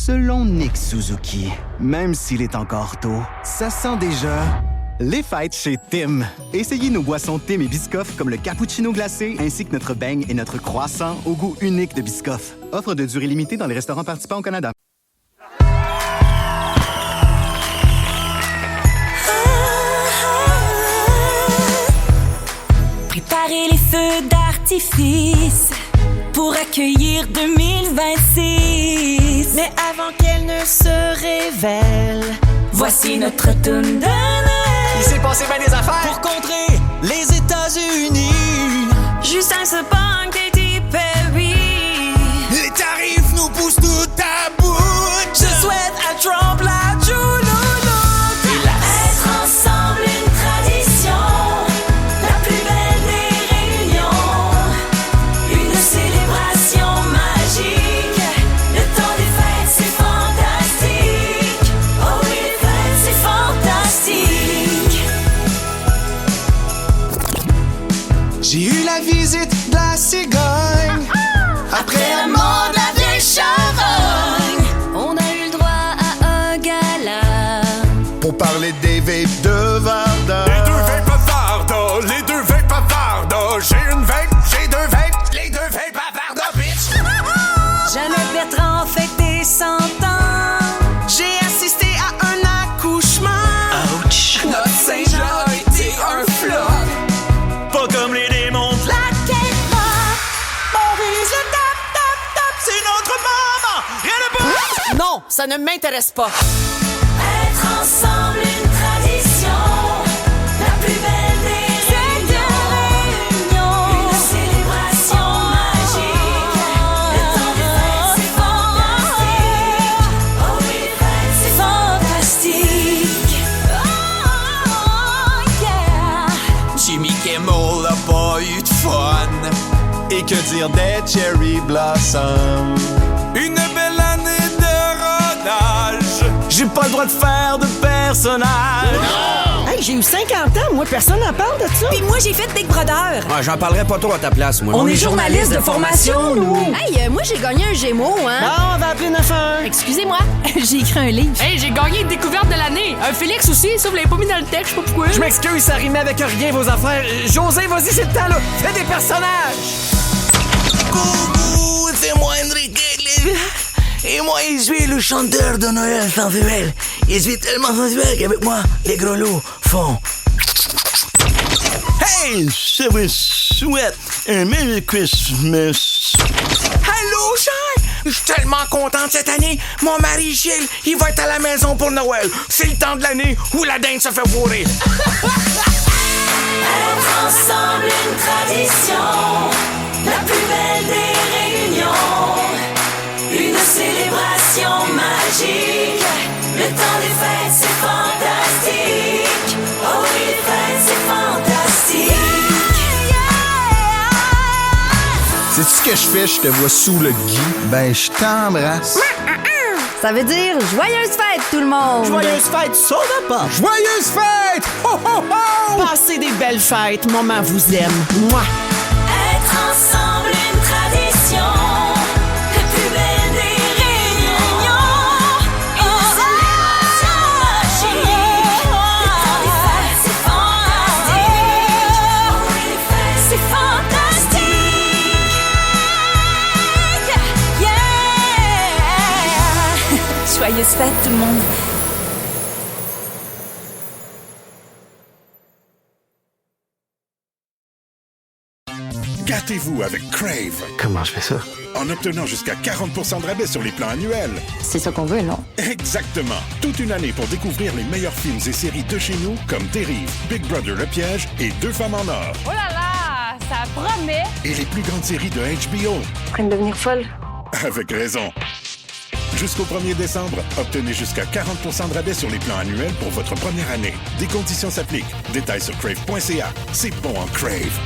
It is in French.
Selon Nick Suzuki, même s'il est encore tôt, ça sent déjà les fêtes chez Tim. Essayez nos boissons Tim et Biscoff comme le cappuccino glacé ainsi que notre beigne et notre croissant au goût unique de Biscoff. Offre de durée limitée dans les restaurants participants au Canada. Préparez les feux d'artifice pour accueillir 2026. Mais avant qu'elle ne se révèle, voici notre tune de Noël. Il s'est passé bien des affaires pour contrer les États-Unis. Justin se pogne Katy Perry. Les tarifs nous poussent tout à bout. je souhaite à Trump la Jouloulou. Être ensemble une tradition, la plus belle des réunions, une célébration magique. Le temps des fêtes c'est fantastique. Oh oui, les fêtes c'est fantastique. J'ai eu la visite de la cigogne. Après la mort de la vieille charogne, on a eu le droit à un gala. Pour parler des vapes de Varda. Les deux vapes à Varda, les deux vapes à Varda. J'ai une vape, j'ai deux vapes, les deux vapes à Varda, bitch. Jeannette Bertrand fêtait 100 ans. J'ai assisté à un accouchement. Ouch. Notre Saint-Jean a été un flop. Pas comme les démons de la Maurice le top, top, top, c'est notre maman. Rien de bon. Non, ça ne m'intéresse pas. Être ensemble une tradition, la plus belle des réunions, une célébration magique. Le temps des fêtes c'est fantastique. Oh oui, les fêtes c'est fantastique. Oh yeah. Jimmy Kimmel a pas eu de fun. Et que dire des Cherry Blossom? Une belle année de rodage. J'ai pas le droit de faire de personnage. Hey, j'ai eu 50 ans, moi, personne n'en parle de ça. Puis moi j'ai fait Big Brother. Ouais, j'en parlerai pas trop à ta place, moi. On est journalistes de formation, nous. Hey, moi j'ai gagné un Gémeaux, hein. Bon, on va appeler 911. Excusez-moi, j'ai écrit un livre. Hey, j'ai gagné une découverte de l'année. Un Félix aussi, ça vous l'avez pas mis dans le texte, je sais pas pourquoi. Je m'excuse, ça rimait avec rien, vos affaires. José, vas-y, c'est le temps, là. Fais des personnages. Coucou, c'est moi Enrique Iglesias. Et moi, je suis le chanteur de Noël sensuel. Je suis tellement sensuel qu'avec moi, les gros loups font... Hey, je vous souhaite un Merry Christmas. Allô, Jean? Je suis tellement contente cette année. Mon mari Gilles, il va être à la maison pour Noël. C'est le temps de l'année où la dinde se fait fourrer. Être ensemble une tradition, la plus belle des réunions, une célébration magique. Le temps des fêtes c'est fantastique. Oh oui, les fêtes c'est fantastique. Sais-tu ce que je fais? Je te vois sous le gui. Ben, je t'embrasse. Ça veut dire joyeuse fête, tout le monde! Joyeuse fête, ça va pas. Joyeuse fête! Ho, ho, ho! Passez des belles fêtes, maman vous aime. Moi. Être ensemble une tradition, la plus belle des réunions, une célébration magique. Le temps des fêtes c'est fantastique. Oh oui, les fêtes c'est fantastique. Yeah. Joyeuse fête tout le monde. Gâtez-vous avec Crave. Comment je fais ça? En obtenant jusqu'à 40% de rabais sur les plans annuels. C'est ça qu'on veut, non? Exactement. Toute une année pour découvrir les meilleurs films et séries de chez nous, comme Dérive, Big Brother Le Piège et Deux femmes en or. Oh là là, ça promet. Et les plus grandes séries de HBO. En train de devenir folle. Avec raison. Jusqu'au 1er décembre, obtenez jusqu'à 40% de rabais sur les plans annuels pour votre première année. Des conditions s'appliquent. Détails sur crave.ca. C'est bon en Crave.